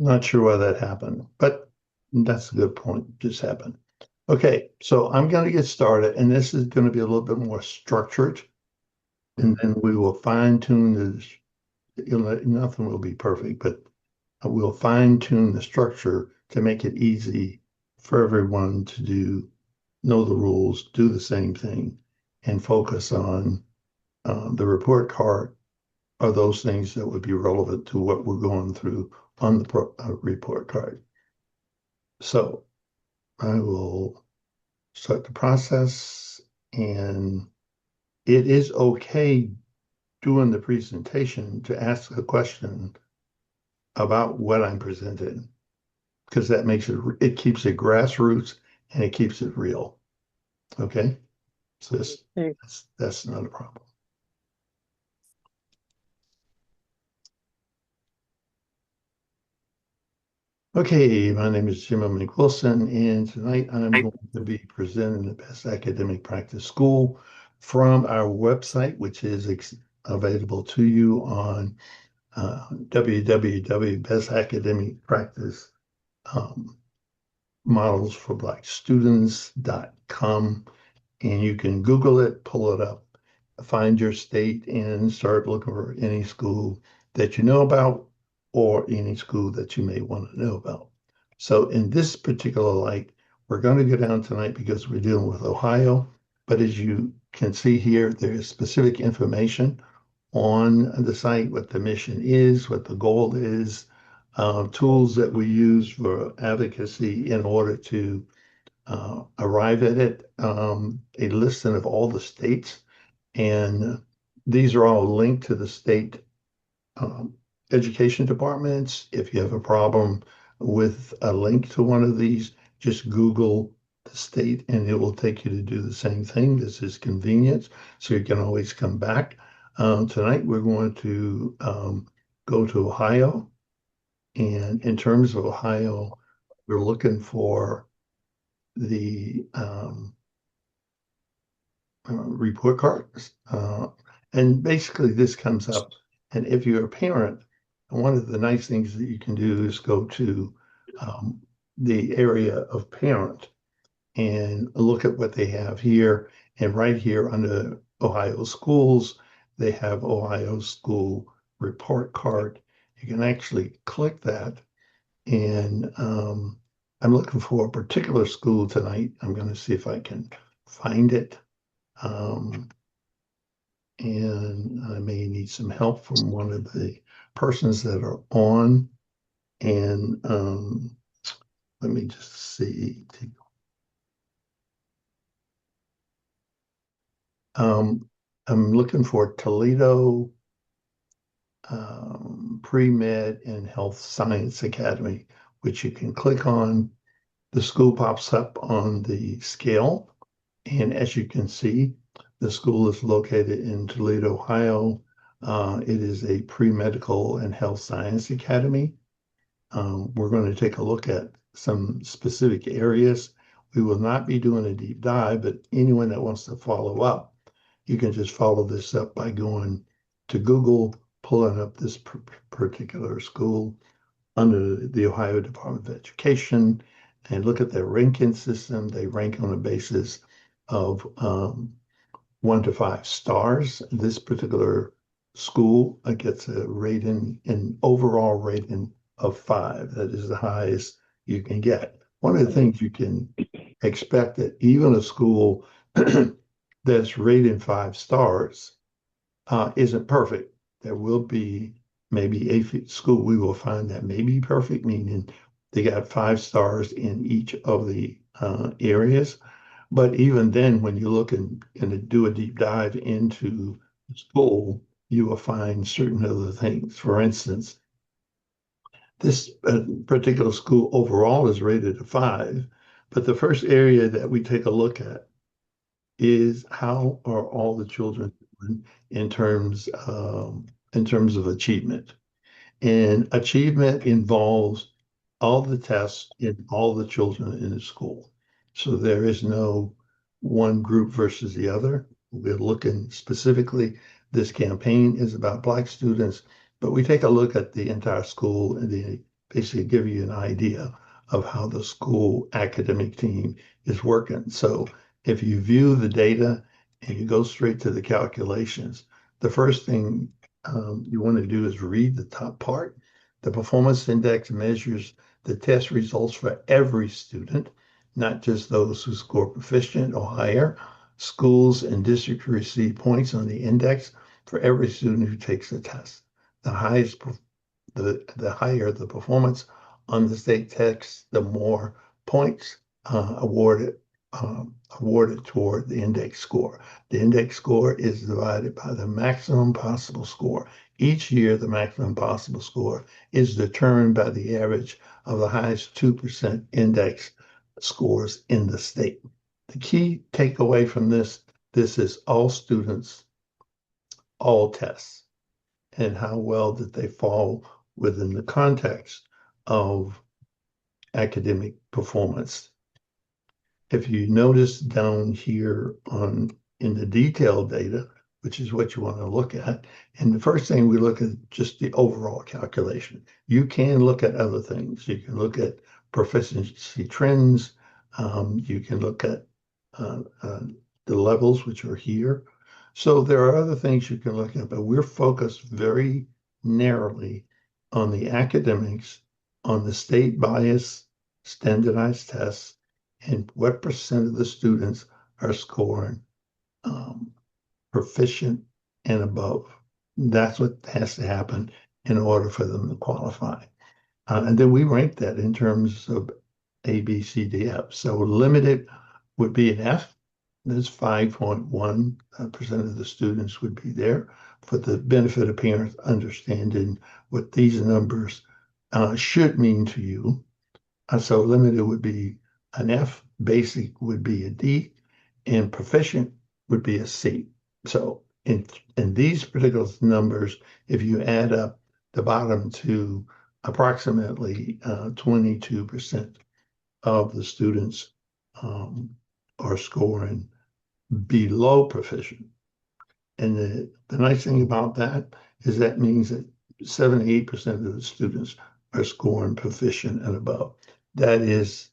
Not sure why that happened, but that's a good point. Just happened. Okay, so I'm going to get started, and this is going to be a little bit more structured, and then we will fine tune this. Nothing will be perfect, but we'll fine tune the structure to make it easy for everyone to know the rules, do the same thing, and focus on the report card are those things that would be relevant to what we're going through on the report card. So I will start the process, and it is okay doing the presentation to ask a question about what I'm presenting because that makes it keeps it grassroots and it keeps it real. Okay, so Okay. that's not a problem. Okay, my name is Jim Wilson, and tonight I'm going to be presenting the best academic practice school from our website, which is available to you on www.bestacademicpractice models for Black students.com. And you can Google it, pull it up, find your state, and start looking for any school that you know about or any school that you may want to know about. So in this particular light, we're going to go down tonight because we're dealing with Ohio. But as you can see here, there is specific information on the site, what the mission is, what the goal is, tools that we use for advocacy in order to arrive at it, a listing of all the states. And these are all linked to the state um, education departments. If you have a problem with a link to one of these, just Google the state and it will take you to do the same thing. This is convenient, so you can always come back. Tonight, we're going to go to Ohio. And in terms of Ohio, we're looking for the report cards. And basically, this comes up. And if you're a parent, one of the nice things that you can do is go to um, the area of parent and look at what they have here. And right here under Ohio schools, they have Ohio school report card. You can actually click that. And I'm looking for a particular school tonight. I'm going to see if I can find it. Um, and I may need some help from one of the persons that are on. And let me just see. Um, I'm looking for Toledo Pre-Med and Health Science Academy, which you can click on. The school pops up on the scale. And as you can see, the school is located in Toledo, Ohio. It is a pre-medical and health science academy. We're going to take a look at some specific areas. We will not be doing a deep dive, but anyone that wants to follow up, you can just follow this up by going to Google, pulling up this particular school under the Ohio Department of Education and look at their ranking system. They rank on a basis of 1 to 5 stars. This particular school gets a rating, an overall rating of 5. That is the highest you can get. One of the things you can expect that even a school that's rated 5 stars isn't perfect. There will be maybe a school we will find that may be perfect, meaning they got 5 stars in each of the areas. But even then, when you look and do a deep dive into the school, you will find certain other things. For instance, this particular school overall is rated a 5, but the first area that we take a look at is how are all the children doing in terms of achievement. And achievement involves all the tests in all the children in the school. So there is no one group versus the other. We're looking specifically, this campaign is about Black students, but we take a look at the entire school and the basically give you an idea of how the school academic team is working. So if you view the data and you go straight to the calculations, the first thing you want to do is read the top part. The performance index measures the test results for every student, not just those who score proficient or higher. Schools and districts receive points on the index for every student who takes the test. The highest, the higher the performance on the state test, the more points awarded toward the index score. The index score is divided by the maximum possible score. Each year, the maximum possible score is determined by the average of the highest 2% index scores in the state. The key takeaway from this is all students, all tests, and how well did they fall within the context of academic performance. If you notice down here in the detailed data, which is what you want to look at, and the first thing we look at just the overall calculation. You can look at other things. You can look at proficiency trends. You can look at the levels, which are here. So there are other things you can look at, but we're focused very narrowly on the academics, on the state bias standardized tests, and what percent of the students are scoring proficient and above. That's what has to happen in order for them to qualify. And then we rank that in terms of A, B, C, D, F. So limited would be an F. There's 5.1% of the students would be there. For the benefit of parents understanding what these numbers should mean to you. So limited would be an F, basic would be a D, and proficient would be a C. So in these particular numbers, if you add up the bottom to approximately 22% of the students are scoring below proficient. And the nice thing about that is that means that 78% of the students are scoring proficient and above. That is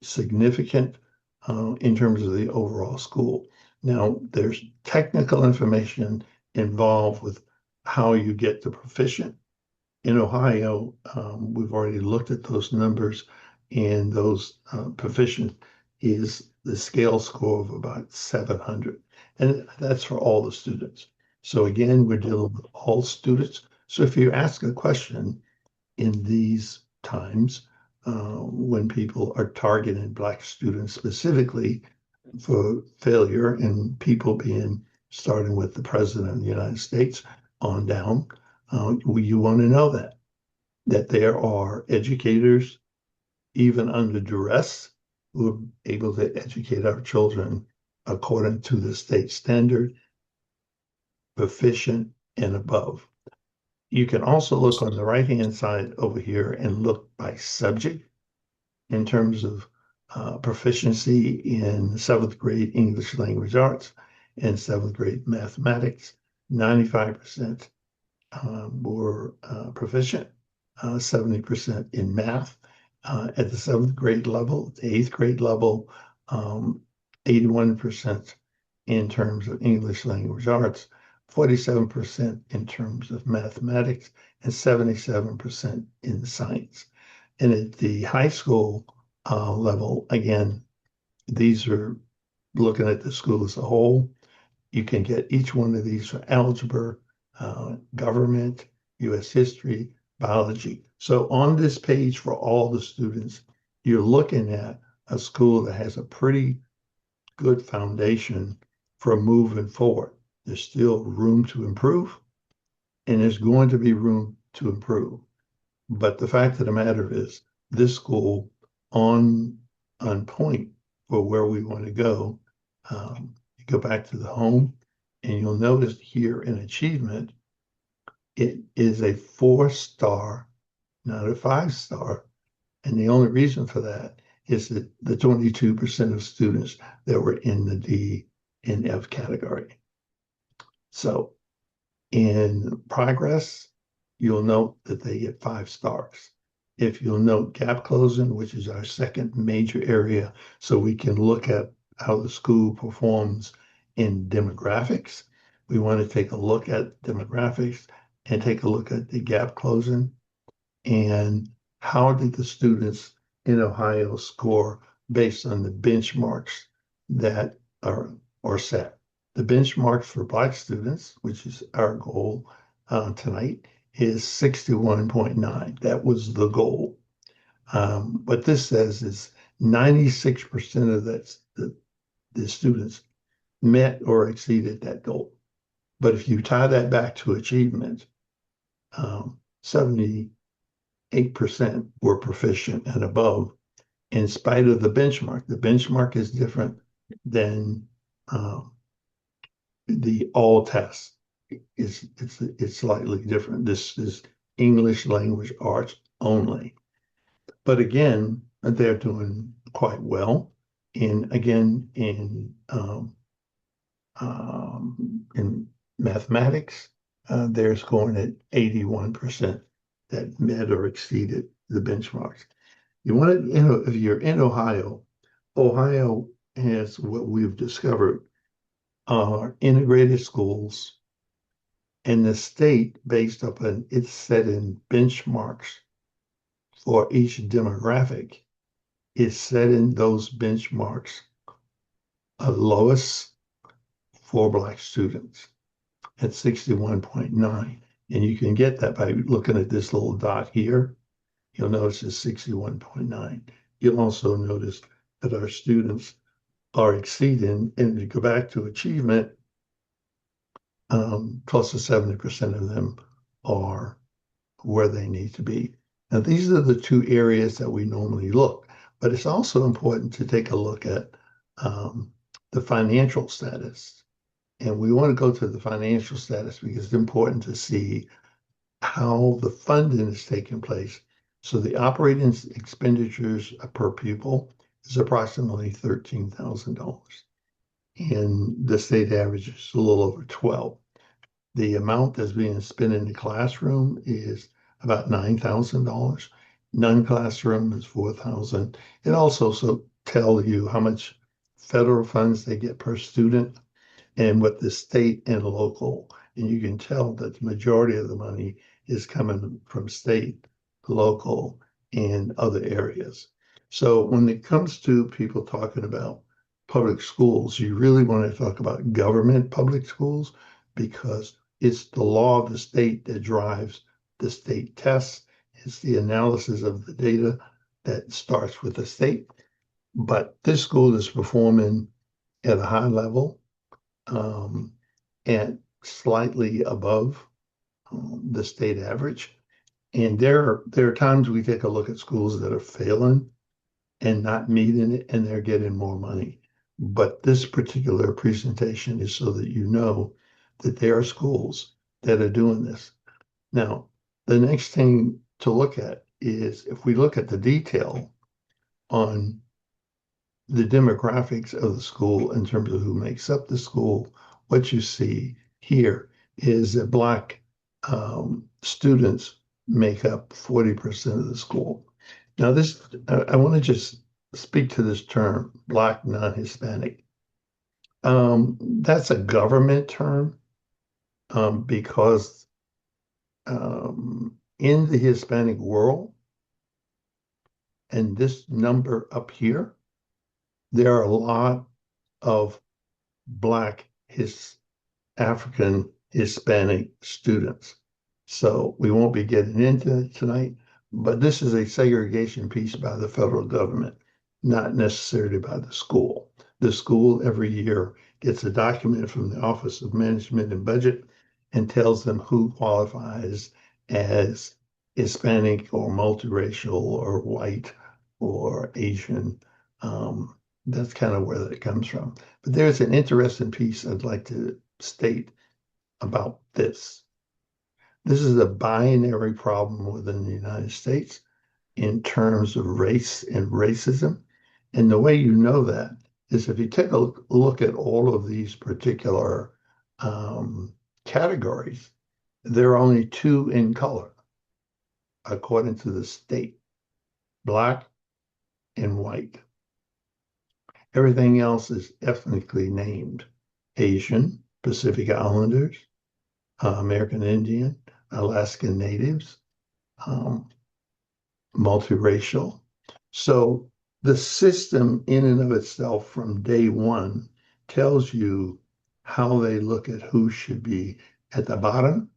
significant in terms of the overall school. Now, there's technical information involved with how you get to proficient. In Ohio, we've already looked at those numbers, and those proficient is the scale score of about 700. And that's for all the students. So again, we're dealing with all students. So if you ask a question in these times, when people are targeting Black students specifically for failure, and people being starting with the President of the United States on down, you want to know that there are educators, even under duress, who are able to educate our children according to the state standard, proficient and above. You can also look on the right-hand side over here and look by subject in terms of proficiency in seventh grade English language arts and seventh grade mathematics. 95% were proficient, 70% in math at the seventh grade level, the eighth grade level, 81% in terms of English language arts, 47% in terms of mathematics, and 77% in science. And at the high school level, again, these are looking at the school as a whole. You can get each one of these for algebra, government, U.S. history, biology. So on this page for all the students, you're looking at a school that has a pretty good foundation for moving forward. There's still room to improve, and there's going to be room to improve. But the fact of the matter is, this school on point for where we want to go. You go back to the home, and you'll notice here in achievement, it is a 4-star, not a 5-star. And the only reason for that is that the 22% of students that were in the D and F category. So in progress, you'll note that they get 5 stars. If you'll note gap closing, which is our second major area, so we can look at how the school performs in demographics. We want to take a look at demographics and take a look at the gap closing and how did the students in Ohio score based on the benchmarks that are set. The benchmarks for Black students, which is our goal tonight, is 61.9. That was the goal. What this says is 96% of the students met or exceeded that goal. But if you tie that back to achievement, 78% were proficient and above in spite of the benchmark. The benchmark is different than the all tests. It's slightly different. This is English language arts only. But again, they're doing quite well. And again, in mathematics, they're scoring at 81% that met or exceeded the benchmarks. You want to, if you're in Ohio, Ohio has what we've discovered are integrated schools, and the state, based upon its setting benchmarks for each demographic, is setting those benchmarks lowest for Black students at 61.9. And you can get that by looking at this little dot here. You'll notice it's 61.9. You'll also notice that our students are exceeding, and to go back to achievement, close to 70% of them are where they need to be. Now, these are the two areas that we normally look, but it's also important to take a look at the financial status. And we want to go to the financial status because it's important to see how the funding is taking place. So the operating expenditures per pupil is approximately $13,000. And the state average is a little over 12. The amount that's being spent in the classroom is about $9,000. Non-classroom is $4,000. It also tells you how much federal funds they get per student and what the state and local, and you can tell that the majority of the money is coming from state, local, and other areas. So when it comes to people talking about public schools, you really want to talk about government public schools because it's the law of the state that drives the state tests. It's the analysis of the data that starts with the state. But this school is performing at a high level and slightly above the state average. And there are times we take a look at schools that are failing and not meeting it, and they're getting more money. But this particular presentation is so that you know that there are schools that are doing this. Now, the next thing to look at is if we look at the detail on the demographics of the school in terms of who makes up the school, what you see here is that Black students make up 40% of the school. Now, I want to just speak to this term, Black non-Hispanic. That's a government term because in the Hispanic world, and this number up here, there are a lot of Black African Hispanic students. So we won't be getting into it tonight, but this is a segregation piece by the federal government, not necessarily by the school. The school every year gets a document from the Office of Management and Budget and tells them who qualifies as Hispanic or multiracial or white or Asian. That's kind of where that comes from. But there's an interesting piece I'd like to state about this. This is a binary problem within the United States in terms of race and racism. And the way you know that is if you take a look at all of these particular categories, there are only two in color, according to the state. black, and white. Everything else is ethnically named: Asian, Pacific Islanders, American Indian, Alaskan Natives, um, multiracial. So the system in and of itself from day one tells you how they look at who should be at the bottom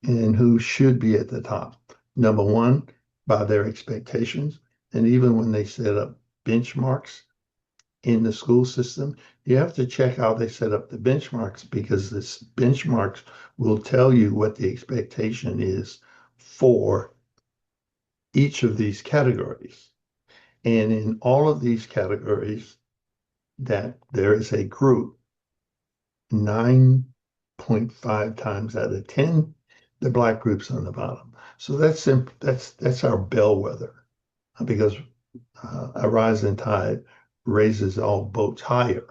and who should be at the top. Number one, by their expectations. And even when they set up benchmarks in the school system, you have to check how they set up the benchmarks, because this benchmarks will tell you what the expectation is for each of these categories. And in all of these categories, that there is a group 9.5 times out of 10, the black group's on the bottom. So that's our bellwether, because a rising tide raises all boats higher.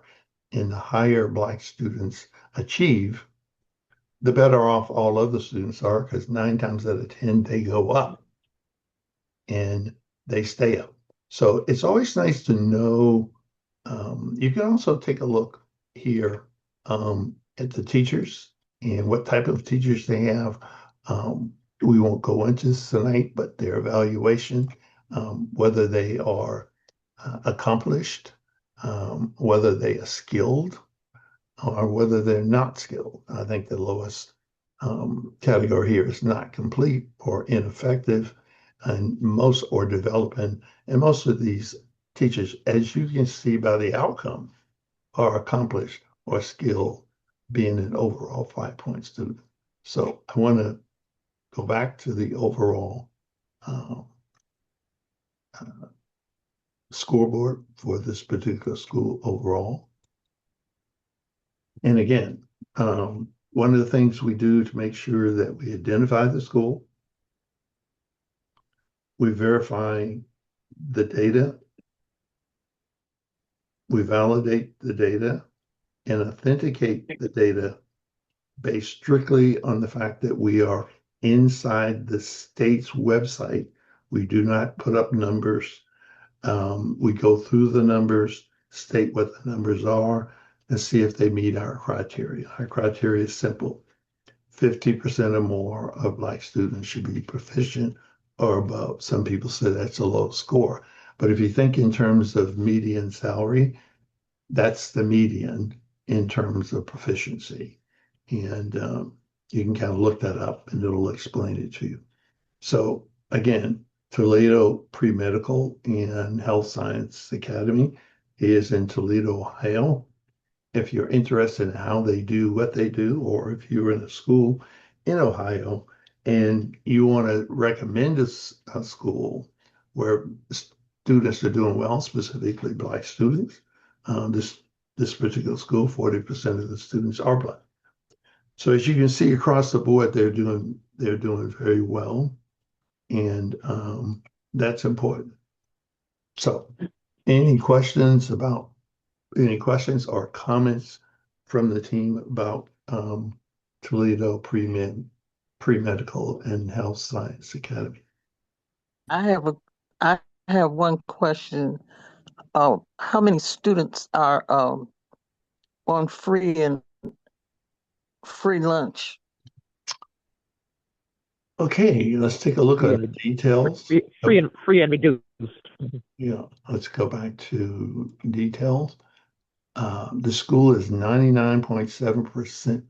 And the higher black students achieve, the better off all other students are, because 9 times out of 10, they go up and they stay up. So it's always nice to know. You can also take a look here at the teachers and what type of teachers they have. We won't go into this tonight, but their evaluation, whether they are accomplished, whether they are skilled, or whether they're not skilled. I think the lowest category here is not complete or ineffective, and most or developing. And most of these teachers, as you can see by the outcome, are accomplished or skilled, being an overall 5-point student. So I want to go back to the overall uh, scoreboard for this particular school overall. And again, one of the things we do to make sure that we identify the school, we verify the data, we validate the data, and authenticate the data based strictly on the fact that we are inside the state's website. We do not put up numbers. We go through the numbers, state what the numbers are, and see if they meet our criteria. Our criteria is simple: 50% or more of Black students should be proficient or above. Some people say that's a low score. But if you think in terms of median salary, that's the median in terms of proficiency. And you can kind of look that up and it'll explain it to you. So again, Toledo Pre-Medical and Health Science Academy is in Toledo, Ohio. If you're interested in how they do what they do, or if you're in a school in Ohio and you want to recommend a school where students are doing well, specifically Black students, this particular school, 40% of the students are Black. So as you can see across the board, they're doing very well, and that's important. So, any questions or comments from the team about Toledo Pre-Medical and Health Science Academy? I have a I have one question. How many students are on free lunch? Okay, let's take a look Free at the and details. free and reduced. Yeah, let's go back to details. The school is 99.7%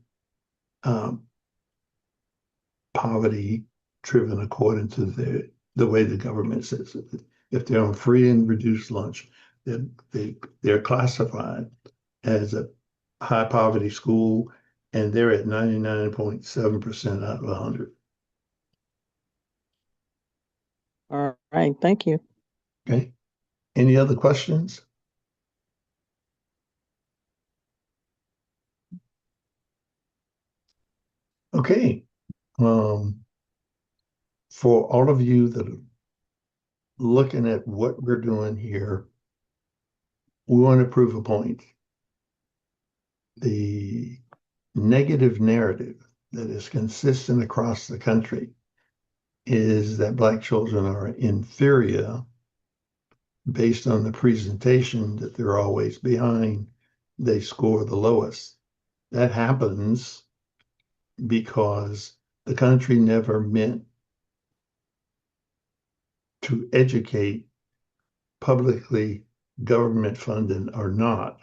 poverty driven, according to the way the government says it. If they're on free and reduced lunch, they're classified as a high poverty school, and they're at 99.7% out of 100. All right, thank you. Okay. Any other questions? Okay. For all of you that are looking at what we're doing here, we want to prove a point. The negative narrative that is consistent across the country is that Black children are inferior based on the presentation that they're always behind, they score the lowest. That happens because the country never meant to educate publicly, government funded or not,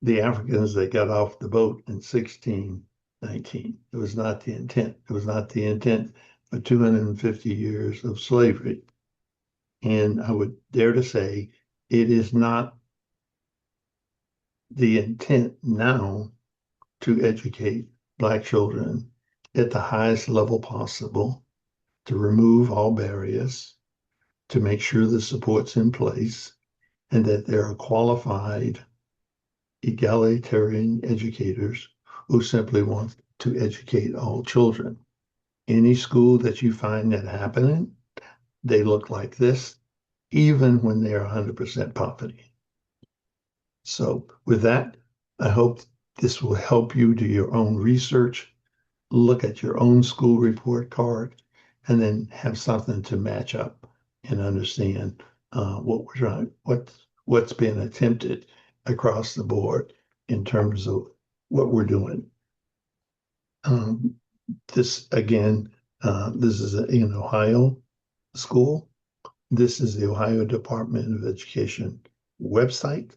the Africans that got off the boat in 1619. It was not the intent. It was not the intent for 250 years of slavery. And I would dare to say it is not the intent now to educate Black children at the highest level possible, to remove all barriers, to make sure the support's in place, and that there are qualified egalitarian educators who simply want to educate all children. Any school that you find that happening, they look like this, even when they're 100% poverty. So with that, I hope this will help you do your own research, look at your own school report card, and then have something to match up and understand what we're trying, what's been attempted across the board in terms of what we're doing. This again, this is in Ohio school. This is the Ohio Department of Education website.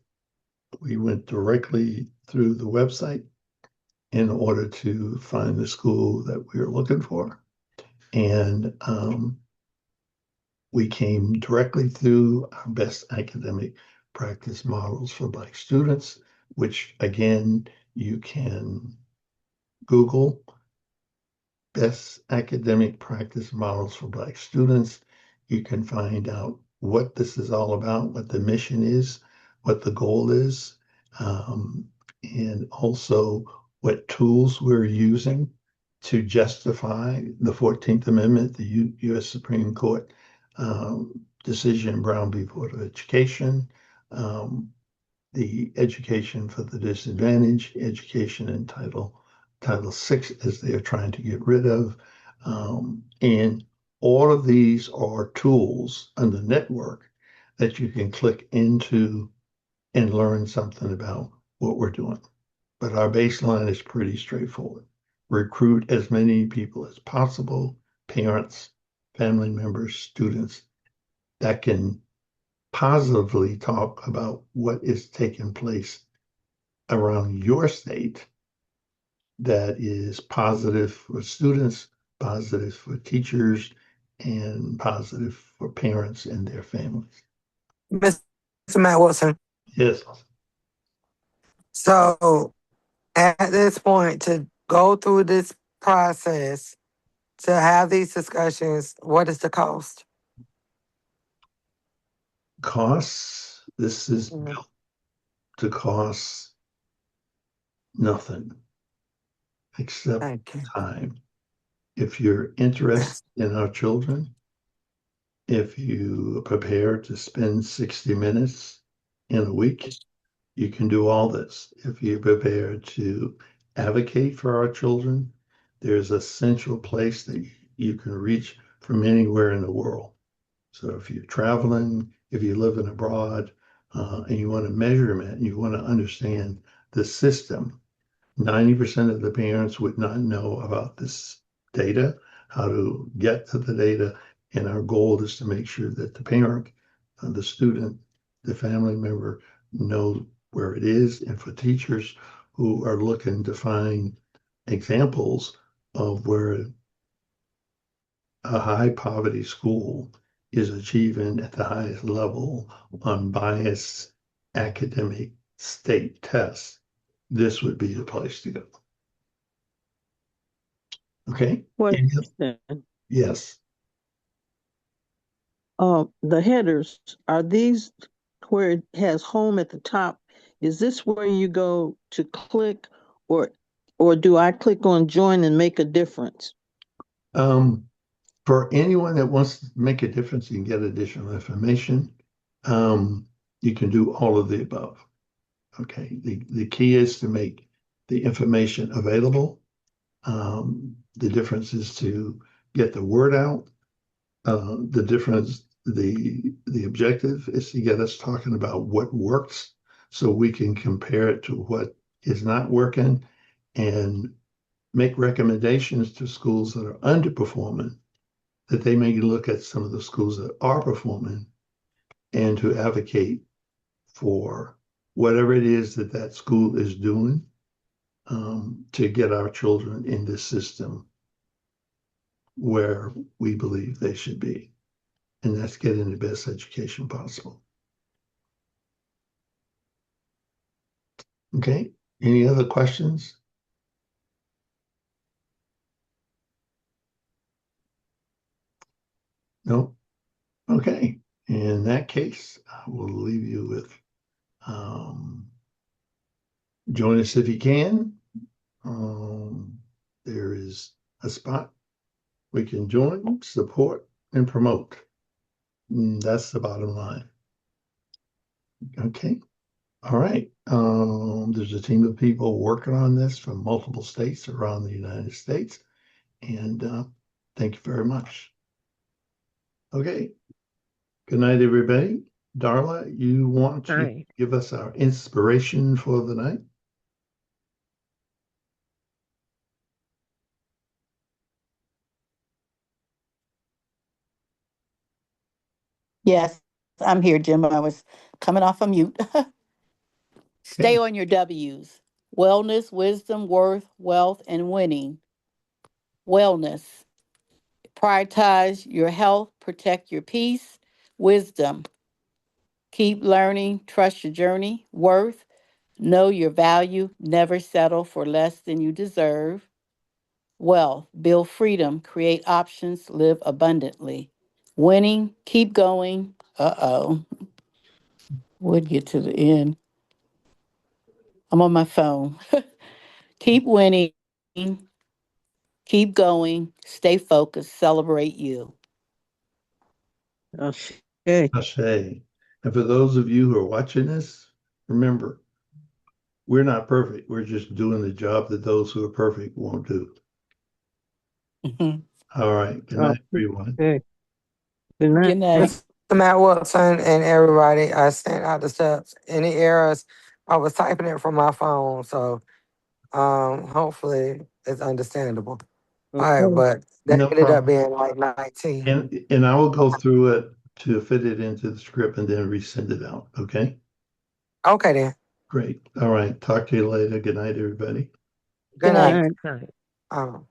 We went directly through the website in order to find the school that we were looking for. And we came directly through our best academic practice models for Black students, which again, you can Google best academic practice models for Black students. You can find out what this is all about, what the mission is, what the goal is, and also what tools we're using to justify the 14th Amendment, the U.S. Supreme Court decision, Brown v. Board of Education, the education for the disadvantaged, education in Title VI, as they are trying to get rid of. And all of these are tools on the network that you can click into and learn something about what we're doing. But our baseline is pretty straightforward. Recruit as many people as possible, parents, family members, students, that can positively talk about what is taking place around your state that is positive for students, positive for teachers, and positive for parents and their families. Mr. Matt Wilson. Yes. So at this point, to go through this process, to have these discussions, what is the cost? Costs, this is built to cost nothing except time. If you're interested in our children, if you are prepared to spend 60 minutes in a week, you can do all this. If you're prepared to advocate for our children, there's a central place that you can reach from anywhere in the world. So if you're traveling, if you're living abroad, and you want a measurement and you want to understand the system, 90% of the parents would not know about this data, how to get to the data. And our goal is to make sure that the parent, the student, the family member know where it is. And for teachers who are looking to find examples of where a high poverty school is achieving at the highest level on biased academic state tests, this would be the place to go. Okay. Question. Yes. The headers, are these where it has home at the top? Is this where you go to click, or do I click on join and make a difference? For anyone that wants to make a difference and get additional information, you can do all of the above. Okay. The key is to make the information available. The difference is to get the word out. The difference, the objective is to get us talking about what works so we can compare it to what is not working and make recommendations to schools that are underperforming, that they may look at some of the schools that are performing and to advocate for whatever it is that that school is doing to get our children in this system where we believe they should be. And that's getting the best education possible. Okay, any other questions? No? Okay, in that case, I will leave you with join us if you can. There is a spot we can join, support, and promote. That's the bottom line. Okay. All right. There's a team of people working on this from multiple states around the United States. And thank you very much. Okay. Good night, everybody. Darla, you want to give us our inspiration for the night? Yes, I'm here, Jim. I was coming off a mute. Stay Okay. on your W's: wellness, wisdom, worth, wealth, and winning. Wellness: prioritize your health, protect your peace. Wisdom: keep learning, trust your journey. Worth: know your value, never settle for less than you deserve. Wealth: build freedom, create options, live abundantly. Winning: keep going. Would get to the end. I'm on my phone. Keep winning, keep going, stay focused, celebrate you. Okay. Ashe. And for those of you who are watching this, remember, we're not perfect. We're just doing the job that those who are perfect won't do. Mhm. All right. Good night, everyone. Okay. Good night. Good night. Mr. Matt Wilson and everybody, I sent out the steps. Any errors, I was typing it from my phone, so hopefully it's understandable. All right, Okay. but that No ended up problem. being like 19. And I will go through it to fit it into the script and then resend it out. Okay. Okay then. Great. All right. Talk to you later. Good night, everybody. Good Good Good night. night. night. Good night.